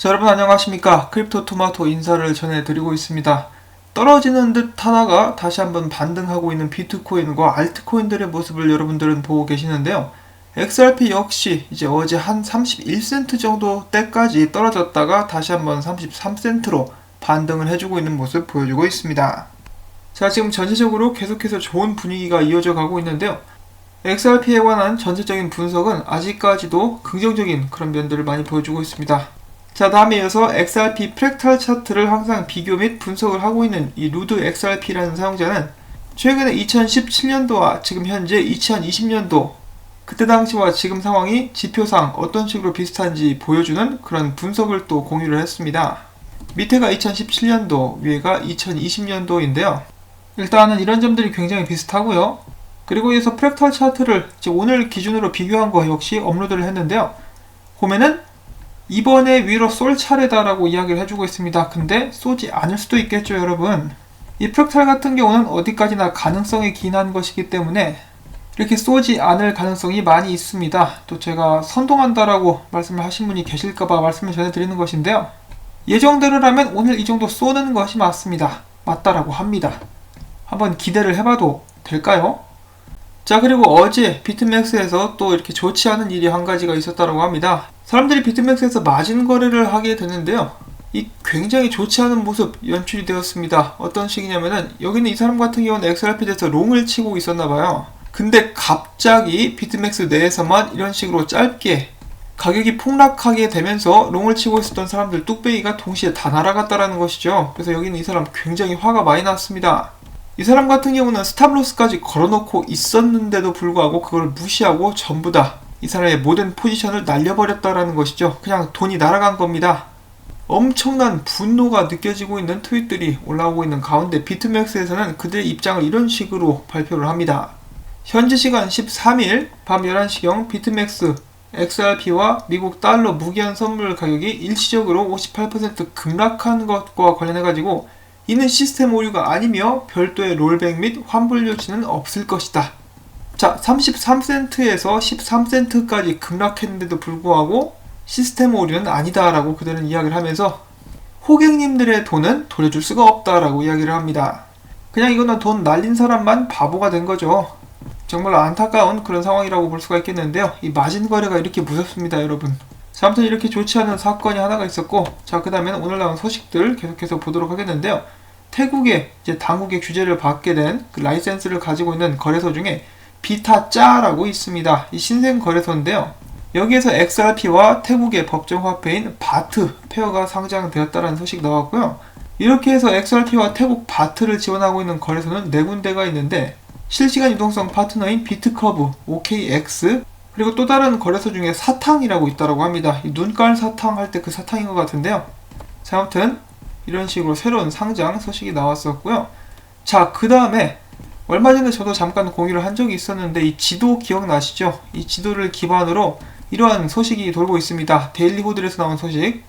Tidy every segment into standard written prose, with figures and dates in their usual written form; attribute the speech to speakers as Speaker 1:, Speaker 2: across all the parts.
Speaker 1: 자, 여러분 안녕하십니까. 크립토토마토 인사를 전해드리고 있습니다. 떨어지는 듯 하다가 다시 한번 반등하고 있는 비트코인과 알트코인들의 모습을 여러분들은 보고 계시는데요. XRP 역시 이제 어제 한 31센트 정도 때까지 떨어졌다가 다시 한번 33센트로 반등을 해주고 있는 모습 보여주고 있습니다. 자, 지금 전체적으로 계속해서 좋은 분위기가 이어져 가고 있는데요. XRP에 관한 전체적인 분석은 아직까지도 긍정적인 그런 면들을 많이 보여주고 있습니다. 자, 다음에 이어서 XRP 프랙탈 차트를 항상 비교 및 분석을 하고 있는 이 루드 XRP라는 사용자는 최근에 2017년도와 지금 현재 2020년도 그때 당시와 지금 상황이 지표상 어떤 식으로 비슷한지 보여주는 그런 분석을 또 공유를 했습니다. 밑에가 2017년도, 위에가 2020년도인데요. 일단은 이런 점들이 굉장히 비슷하고요. 그리고 이어서 프랙탈 차트를 오늘 기준으로 비교한 거 역시 업로드를 했는데요. 보면은 이번에 위로 쏠 차례다라고 이야기를 해주고 있습니다. 근데 쏘지 않을 수도 있겠죠, 여러분. 이 프랙탈 같은 경우는 어디까지나 가능성이 기인한 것이기 때문에 이렇게 쏘지 않을 가능성이 많이 있습니다. 또 제가 선동한다라고 말씀을 하신 분이 계실까봐 말씀을 전해드리는 것인데요. 예정대로라면 오늘 이 정도 쏘는 것이 맞습니다. 맞다라고 합니다. 한번 기대를 해봐도 될까요? 자, 그리고 어제 비트맥스에서 또 이렇게 좋지 않은 일이 한 가지가 있었다고 합니다. 사람들이 비트맥스에서 마진 거래를 하게 되는데요. 이 굉장히 좋지 않은 모습 연출이 되었습니다. 어떤 식이냐면은 여기는 이 사람 같은 경우는 XRP에서 롱을 치고 있었나봐요. 근데 갑자기 비트맥스 내에서만 이런 식으로 짧게 가격이 폭락하게 되면서 롱을 치고 있었던 사람들 뚝배기가 동시에 다 날아갔다라는 것이죠. 그래서 여기는 이 사람 굉장히 화가 많이 났습니다. 이 사람 같은 경우는 스탑로스까지 걸어놓고 있었는데도 불구하고 그걸 무시하고 전부 다 이 사람의 모든 포지션을 날려버렸다라는 것이죠. 그냥 돈이 날아간 겁니다. 엄청난 분노가 느껴지고 있는 트윗들이 올라오고 있는 가운데 비트맥스에서는 그들의 입장을 이런 식으로 발표를 합니다. 현지 시간 13일 밤 11시경 비트맥스 XRP와 미국 달러 무기한 선물 가격이 일시적으로 58% 급락한 것과 관련해가지고 이는 시스템 오류가 아니며 별도의 롤백 및 환불 조치는 없을 것이다. 자, 33센트에서 13센트까지 급락했는데도 불구하고 시스템 오류는 아니다라고 그들은 이야기를 하면서 호객님들의 돈은 돌려줄 수가 없다라고 이야기를 합니다. 그냥 이거는 돈 날린 사람만 바보가 된 거죠. 정말 안타까운 그런 상황이라고 볼 수가 있겠는데요. 이 마진 거래가 이렇게 무섭습니다, 여러분. 자, 아무튼 이렇게 좋지 않은 사건이 하나가 있었고, 자, 그 다음에는 오늘 나온 소식들 계속해서 보도록 하겠는데요. 태국의 이제 당국의 규제를 받게 된 그 라이센스를 가지고 있는 거래소 중에 비타짜라고 있습니다. 이 신생 거래소인데요. 여기에서 XRP와 태국의 법정 화폐인 바트 페어가 상장되었다는 소식이 나왔고요. 이렇게 해서 XRP와 태국 바트를 지원하고 있는 거래소는 4군데가 있는데 실시간 유동성 파트너인 비트커브, OKX, 그리고 또 다른 거래소 중에 사탕이라고 있다고 합니다. 이 눈깔 사탕 할 때 그 사탕인 것 같은데요. 자, 아무튼 이런 식으로 새로운 상장 소식이 나왔었고요. 자, 그 다음에 얼마 전에 저도 잠깐 공유를 한 적이 있었는데 이 지도 기억나시죠? 이 지도를 기반으로 이러한 소식이 돌고 있습니다. 데일리 호들에서 나온 소식.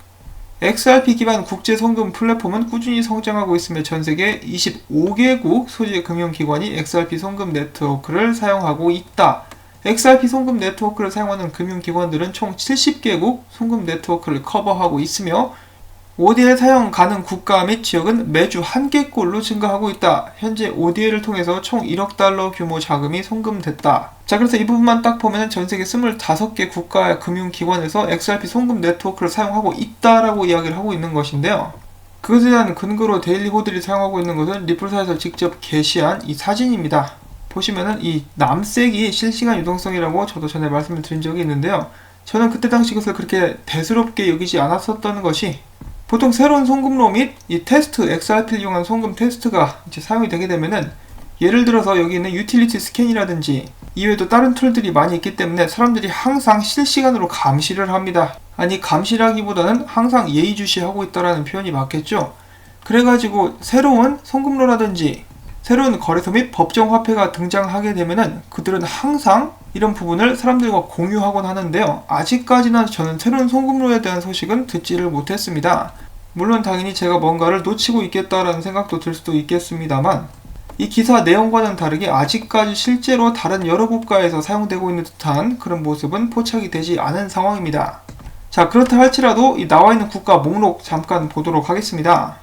Speaker 1: XRP 기반 국제 송금 플랫폼은 꾸준히 성장하고 있으며 전 세계 25개국 소재 금융기관이 XRP 송금 네트워크를 사용하고 있다. XRP 송금 네트워크를 사용하는 금융기관들은 총 70개국 송금 네트워크를 커버하고 있으며 ODL 사용 가능 국가 및 지역은 매주 1개꼴로 증가하고 있다. 현재 ODL을 통해서 총 1억 달러 규모 자금이 송금됐다. 자, 그래서 이 부분만 딱 보면 전 세계 25개 국가 금융기관에서 XRP 송금 네트워크를 사용하고 있다라고 이야기를 하고 있는 것인데요. 그것에 대한 근거로 데일리 호들이 사용하고 있는 것은 리플사에서 직접 게시한 이 사진입니다. 보시면은 이 남색이 실시간 유동성이라고 저도 전에 말씀을 드린 적이 있는데요. 저는 그때 당시 그것을 그렇게 대수롭게 여기지 않았었던 것이 보통 새로운 송금로 및 이 테스트, XRP를 이용한 송금 테스트가 이제 사용이 되게 되면은 예를 들어서 여기 있는 유틸리티 스캔이라든지 이외에도 다른 툴들이 많이 있기 때문에 사람들이 항상 실시간으로 감시를 합니다. 아니, 감시라기보다는 항상 예의주시하고 있다라는 표현이 맞겠죠. 그래가지고 새로운 송금로라든지 새로운 거래소 및 법정 화폐가 등장하게 되면은 그들은 항상 이런 부분을 사람들과 공유하곤 하는데요. 아직까지는 저는 새로운 송금로에 대한 소식은 듣지를 못했습니다. 물론 당연히 제가 뭔가를 놓치고 있겠다라는 생각도 들 수도 있겠습니다만 이 기사 내용과는 다르게 아직까지 실제로 다른 여러 국가에서 사용되고 있는 듯한 그런 모습은 포착이 되지 않은 상황입니다. 자, 그렇다 할지라도 이 나와 있는 국가 목록 잠깐 보도록 하겠습니다.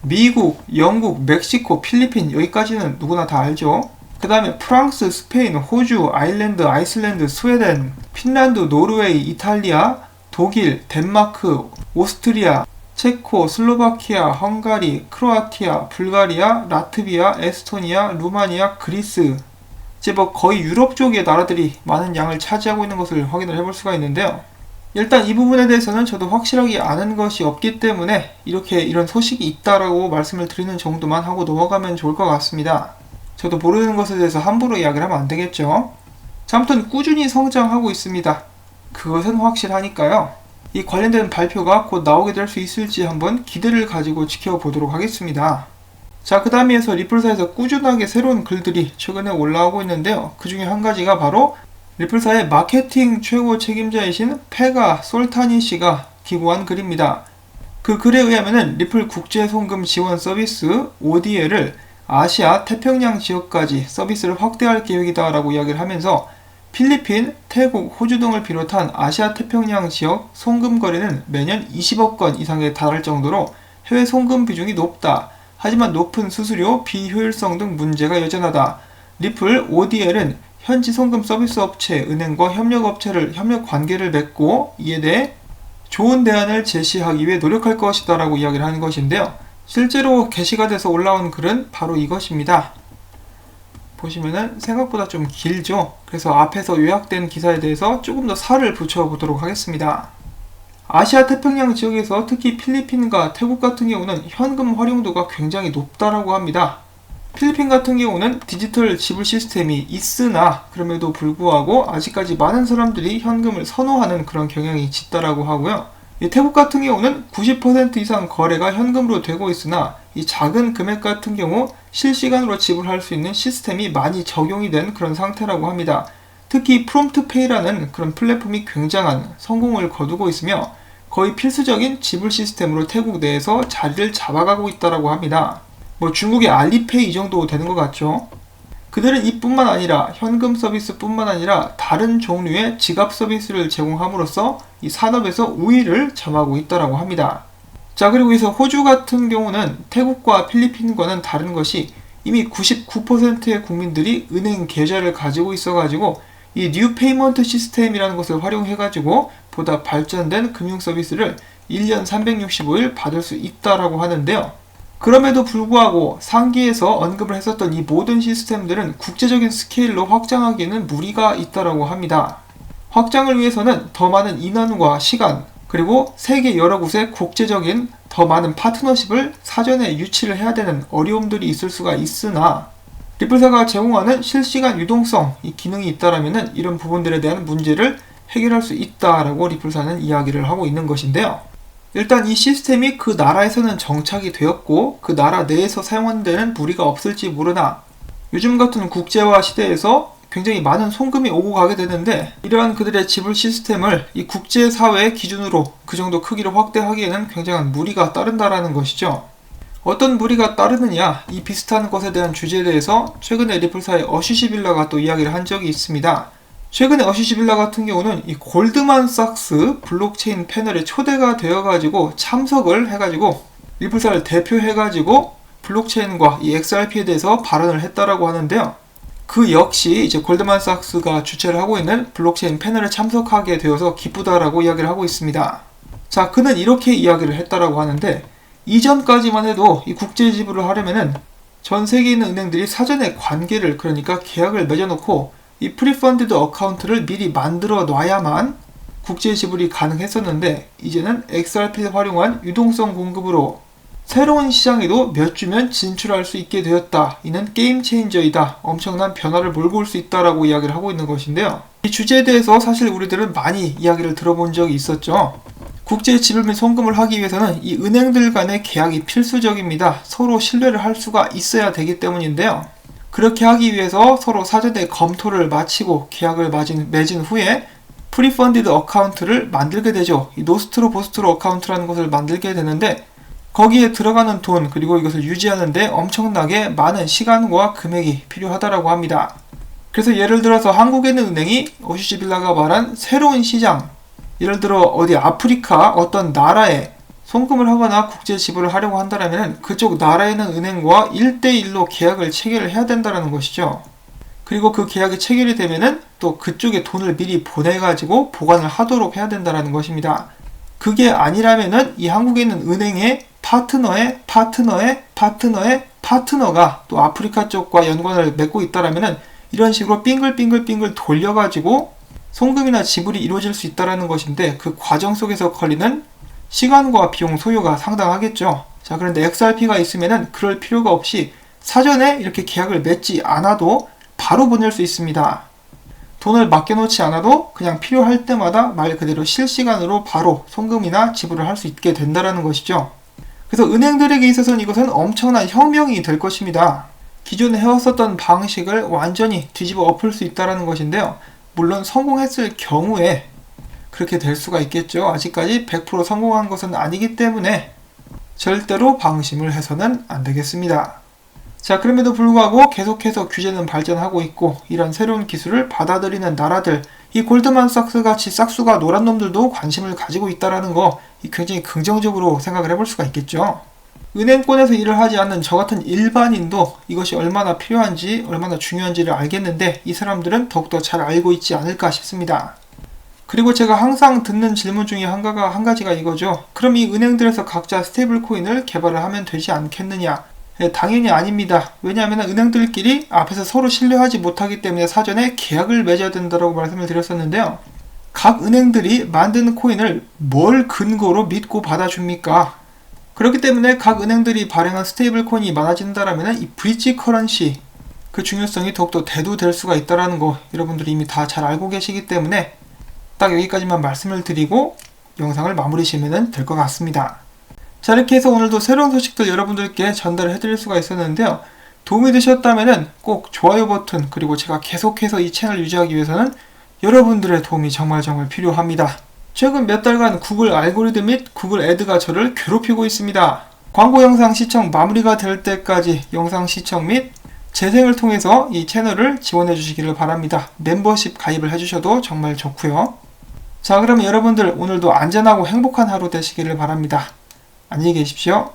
Speaker 1: 미국, 영국, 멕시코, 필리핀 여기까지는 누구나 다 알죠. 그 다음에 프랑스, 스페인, 호주, 아일랜드, 아이슬란드, 스웨덴, 핀란드, 노르웨이, 이탈리아, 독일, 덴마크, 오스트리아, 체코, 슬로바키아, 헝가리, 크로아티아, 불가리아, 라트비아, 에스토니아, 루마니아, 그리스. 이제 뭐 거의 유럽 쪽의 나라들이 많은 양을 차지하고 있는 것을 확인을 해볼 수가 있는데요. 일단 이 부분에 대해서는 저도 확실하게 아는 것이 없기 때문에 이런 소식이 있다라고 말씀을 드리는 정도만 하고 넘어가면 좋을 것 같습니다. 저도 모르는 것에 대해서 함부로 이야기를 하면 안 되겠죠. 자, 아무튼 꾸준히 성장하고 있습니다. 그것은 확실하니까요. 이 관련된 발표가 곧 나오게 될 수 있을지 한번 기대를 가지고 지켜보도록 하겠습니다. 자, 그 다음에 리플사에서 꾸준하게 새로운 글들이 최근에 올라오고 있는데요. 그 중에 한 가지가 바로 리플사의 마케팅 최고 책임자이신 페가 솔타니 씨가 기고한 글입니다. 그 글에 의하면 리플 국제 송금 지원 서비스 ODL을 아시아 태평양 지역까지 서비스를 확대할 계획이다 라고 이야기를 하면서 필리핀, 태국, 호주 등을 비롯한 아시아 태평양 지역 송금 거래는 매년 20억 건 이상에 달할 정도로 해외 송금 비중이 높다. 하지만 높은 수수료, 비효율성 등 문제가 여전하다. 리플 ODL은 현지 송금 서비스 업체, 은행과 협력 관계를 맺고 이에 대해 좋은 대안을 제시하기 위해 노력할 것이다 라고 이야기를 하는 것인데요. 실제로 게시가 돼서 올라온 글은 바로 이것입니다. 보시면은 생각보다 좀 길죠. 그래서 앞에서 요약된 기사에 대해서 조금 더 살을 붙여보도록 하겠습니다. 아시아 태평양 지역에서 특히 필리핀과 태국 같은 경우는 현금 활용도가 굉장히 높다라고 합니다. 필리핀 같은 경우는 디지털 지불 시스템이 있으나 그럼에도 불구하고 아직까지 많은 사람들이 현금을 선호하는 그런 경향이 짙다라고 하고요. 이 태국 같은 경우는 90% 이상 거래가 현금으로 되고 있으나 이 작은 금액 같은 경우 실시간으로 지불할 수 있는 시스템이 많이 적용이 된 그런 상태라고 합니다. 특히 프롬프트페이라는 그런 플랫폼이 굉장한 성공을 거두고 있으며 거의 필수적인 지불 시스템으로 태국 내에서 자리를 잡아가고 있다고 합니다. 뭐 중국의 알리페이 이 정도 되는 것 같죠. 그들은 이뿐만 아니라 현금 서비스뿐만 아니라 다른 종류의 지갑 서비스를 제공함으로써 이 산업에서 우위를 점하고 있다고 합니다. 자, 그리고 여기서 호주 같은 경우는 태국과 필리핀과는 다른 것이 이미 99%의 국민들이 은행 계좌를 가지고 있어가지고 이 뉴 페이먼트 시스템이라는 것을 활용해가지고 보다 발전된 금융 서비스를 1년 365일 받을 수 있다라고 하는데요. 그럼에도 불구하고 상기에서 언급을 했었던 이 모든 시스템들은 국제적인 스케일로 확장하기에는 무리가 있다고 합니다. 확장을 위해서는 더 많은 인원과 시간, 그리고 세계 여러 곳의 국제적인 더 많은 파트너십을 사전에 유치를 해야 되는 어려움들이 있을 수가 있으나 리플사가 제공하는 실시간 유동성, 이 기능이 있다면 이런 부분들에 대한 문제를 해결할 수 있다라고 리플사는 이야기를 하고 있는 것인데요. 일단 이 시스템이 그 나라에서는 정착이 되었고 그 나라 내에서 사용하는 데는 무리가 없을지 모르나 요즘 같은 국제화 시대에서 굉장히 많은 송금이 오고 가게 되는데 이러한 그들의 지불 시스템을 이 국제사회의 기준으로 그 정도 크기로 확대하기에는 굉장한 무리가 따른다라는 것이죠. 어떤 무리가 따르느냐, 이 비슷한 것에 대한 주제에 대해서 최근에 리플사의 어슈시빌라가 또 이야기를 한 적이 있습니다. 최근에 어슈시빌라 같은 경우는 이 골드만삭스 블록체인 패널에 초대가 되어가지고 참석을 해가지고 리플사를 대표해가지고 블록체인과 이 XRP에 대해서 발언을 했다라고 하는데요. 그 역시 이제 골드만삭스가 주최를 하고 있는 블록체인 패널에 참석하게 되어서 기쁘다라고 이야기를 하고 있습니다. 자, 그는 이렇게 이야기를 했다라고 하는데 이전까지만 해도 이 국제 지불을 하려면은 전 세계에 있는 은행들이 사전에 관계를 그러니까 계약을 맺어놓고 이 프리펀디드 어카운트를 미리 만들어 놔야만 국제 지불이 가능했었는데 이제는 XRP를 활용한 유동성 공급으로 새로운 시장에도 몇 주면 진출할 수 있게 되었다. 이는 게임 체인저이다. 엄청난 변화를 몰고 올 수 있다라고 이야기를 하고 있는 것인데요. 이 주제에 대해서 사실 우리들은 많이 이야기를 들어본 적이 있었죠. 국제 지불 및 송금을 하기 위해서는 이 은행들 간의 계약이 필수적입니다. 서로 신뢰를 할 수가 있어야 되기 때문인데요. 그렇게 하기 위해서 서로 사전에 검토를 마치고 계약을 맺은 후에 프리펀디드 어카운트를 만들게 되죠. 이 노스트로 보스트로 어카운트라는 것을 만들게 되는데 거기에 들어가는 돈 그리고 이것을 유지하는데 엄청나게 많은 시간과 금액이 필요하다고 합니다. 그래서 예를 들어서 한국에 있는 은행이 어슈시빌라가 말한 새로운 시장, 예를 들어 어디 아프리카 어떤 나라에 송금을 하거나 국제 지불을 하려고 한다면 그쪽 나라에 있는 은행과 1대1로 계약을 체결을 해야 된다는 것이죠. 그리고 그 계약이 체결이 되면은 또 그쪽에 돈을 미리 보내가지고 보관을 하도록 해야 된다는 것입니다. 그게 아니라면은 이 한국에 있는 은행의 파트너의 파트너가 또 아프리카 쪽과 연관을 맺고 있다라면은 이런 식으로 빙글빙글 돌려가지고 송금이나 지불이 이루어질 수 있다는 것인데 그 과정 속에서 걸리는 시간과 비용 소요가 상당하겠죠. 자, 그런데 XRP가 있으면은 그럴 필요가 없이 사전에 이렇게 계약을 맺지 않아도 바로 보낼 수 있습니다. 돈을 맡겨놓지 않아도 그냥 필요할 때마다 말 그대로 실시간으로 바로 송금이나 지불을 할 수 있게 된다는 것이죠. 그래서 은행들에게 있어서는 이것은 엄청난 혁명이 될 것입니다. 기존에 해왔었던 방식을 완전히 뒤집어 엎을 수 있다는 것인데요. 물론 성공했을 경우에 그렇게 될 수가 있겠죠. 아직까지 100% 성공한 것은 아니기 때문에 절대로 방심을 해서는 안 되겠습니다. 자, 그럼에도 불구하고 계속해서 규제는 발전하고 있고 이런 새로운 기술을 받아들이는 나라들, 이 골드만삭스 같이 싹수가 노란 놈들도 관심을 가지고 있다는 거 굉장히 긍정적으로 생각을 해볼 수가 있겠죠. 은행권에서 일을 하지 않는 저 같은 일반인도 이것이 얼마나 필요한지 얼마나 중요한지를 알겠는데 이 사람들은 더욱더 잘 알고 있지 않을까 싶습니다. 그리고 제가 항상 듣는 질문 중에 한 가지가 이거죠. 그럼 이 은행들에서 각자 스테이블 코인을 개발을 하면 되지 않겠느냐? 당연히 아닙니다. 왜냐하면 은행들끼리 앞에서 서로 신뢰하지 못하기 때문에 사전에 계약을 맺어야 된다고 말씀을 드렸었는데요. 각 은행들이 만드는 코인을 뭘 근거로 믿고 받아줍니까? 그렇기 때문에 각 은행들이 발행한 스테이블 코인이 많아진다면 이 브릿지 커런시 그 중요성이 더욱더 대두될 수가 있다는 거 여러분들이 이미 다 잘 알고 계시기 때문에 딱 여기까지만 말씀을 드리고 영상을 마무리 지으면 될 것 같습니다. 자, 이렇게 해서 오늘도 새로운 소식들 여러분들께 전달을 해드릴 수가 있었는데요. 도움이 되셨다면 꼭 좋아요 버튼 그리고 제가 계속해서 이 채널 유지하기 위해서는 여러분들의 도움이 정말 필요합니다. 최근 몇 달간 구글 알고리즘 및 구글 애드가 저를 괴롭히고 있습니다. 광고 영상 시청 마무리가 될 때까지 영상 시청 및 재생을 통해서 이 채널을 지원해 주시기를 바랍니다. 멤버십 가입을 해주셔도 정말 좋고요. 자, 그럼 여러분들 오늘도 안전하고 행복한 하루 되시기를 바랍니다. 안녕히 계십시오.